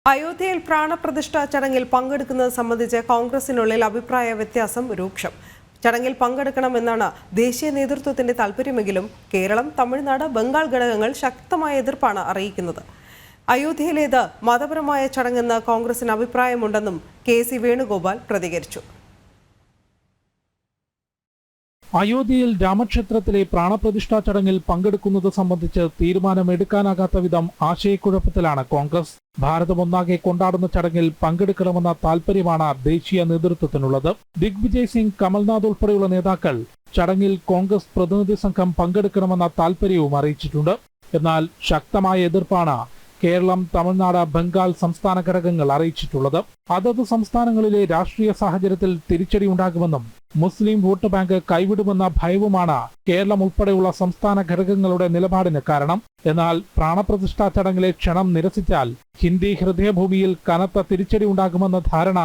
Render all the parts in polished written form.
അയോധ്യയിൽ പ്രാണപ്രതിഷ്ഠ ചടങ്ങിൽ പങ്കെടുക്കുന്നത് സംബന്ധിച്ച് കോൺഗ്രസിനുള്ളിൽ അഭിപ്രായ വ്യത്യാസം രൂക്ഷം. ചടങ്ങിൽ പങ്കെടുക്കണമെന്നാണ് ദേശീയ നേതൃത്വത്തിന്റെ താൽപര്യമെങ്കിലും കേരളം, തമിഴ്നാട്, ബംഗാൾ ഘടകങ്ങൾ ശക്തമായ എതിർപ്പാണ് അറിയിക്കുന്നത്. അയോധ്യയിലേത് മതപരമായ ചടങ്ങെന്ന് കോൺഗ്രസിന് അഭിപ്രായമുണ്ടെന്നും കെ.സി. വേണുഗോപാൽ പ്രതികരിച്ചു. അയോധ്യയിൽ രാമക്ഷേത്രത്തിലെ പ്രാണപ്രതിഷ്ഠാ ചടങ്ങിൽ പങ്കെടുക്കുന്നത് സംബന്ധിച്ച് തീരുമാനമെടുക്കാനാകാത്ത വിധം ആശയക്കുഴപ്പത്തിലാണ് കോൺഗ്രസ്. ഭാരതമൊന്നാകെ കൊണ്ടാടുന്ന ചടങ്ങിൽ പങ്കെടുക്കണമെന്ന താൽപര്യമാണ് ദേശീയ നേതൃത്വത്തിനുള്ളത്. ദിഗ്വിജയ് സിംഗ്, കമൽനാഥ് ഉൾപ്പെടെയുള്ള നേതാക്കൾ ചടങ്ങിൽ കോൺഗ്രസ് പ്രതിനിധി സംഘം പങ്കെടുക്കണമെന്ന താൽപര്യവും അറിയിച്ചിട്ടുണ്ട്. എന്നാൽ ശക്തമായ എതിർപ്പാണ് കേരളം, തമിഴ്നാട്, ബംഗാൾ സംസ്ഥാന ഘടകങ്ങൾ അറിയിച്ചിട്ടുള്ളത്. അതത് സംസ്ഥാനങ്ങളിലെ രാഷ്ട്രീയ സാഹചര്യത്തിൽ തിരിച്ചടിയുണ്ടാകുമെന്നും മുസ്ലിം വോട്ട് ബാങ്ക് കൈവിടുമെന്ന ഭയവുമാണ് കേരളം ഉൾപ്പെടെയുള്ള സംസ്ഥാന ഘടകങ്ങളുടെ നിലപാടിന് കാരണം. എന്നാൽ പ്രാണപ്രതിഷ്ഠാ ചടങ്ങിലെ ക്ഷണം നിരസിച്ചാൽ ഹിന്ദി ഹൃദയഭൂമിയിൽ കനത്ത തിരിച്ചടി ഉണ്ടാകുമെന്ന ധാരണ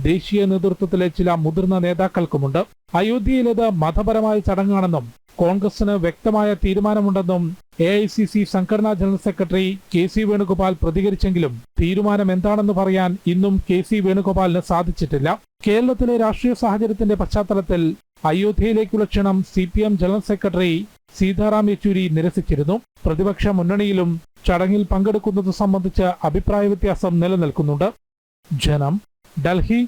ദേശീയ നേതൃത്വത്തിലെ ചില മുതിർന്ന നേതാക്കൾക്കുമുണ്ട്. അയോധ്യയിലേത് മതപരമായ ചടങ്ങാണെന്നും കോൺഗ്രസിന് വ്യക്തമായ തീരുമാനമുണ്ടെന്നും AICC സംഘടനാ ജനറൽ സെക്രട്ടറി കെ.സി. വേണുഗോപാൽ പ്രതികരിച്ചെങ്കിലും തീരുമാനം എന്താണെന്ന് പറയാൻ ഇന്നും കെ.സി. വേണുഗോപാലിന് സാധിച്ചിട്ടില്ല. കേരളത്തിലെ രാഷ്ട്രീയ സാഹചര്യത്തിന്റെ പശ്ചാത്തലത്തിൽ അയോധ്യയിലേക്കുള്ള ക്ഷണം CPM general secretary Sitaram Yechury നിരസിച്ചിരുന്നു. പ്രതിപക്ഷ മുന്നണിയിലും ചടങ്ങിൽ പങ്കെടുക്കുന്നത് സംബന്ധിച്ച് അഭിപ്രായ വ്യത്യാസം നിലനിൽക്കുന്നുണ്ട്. ജനം, ഡൽഹി.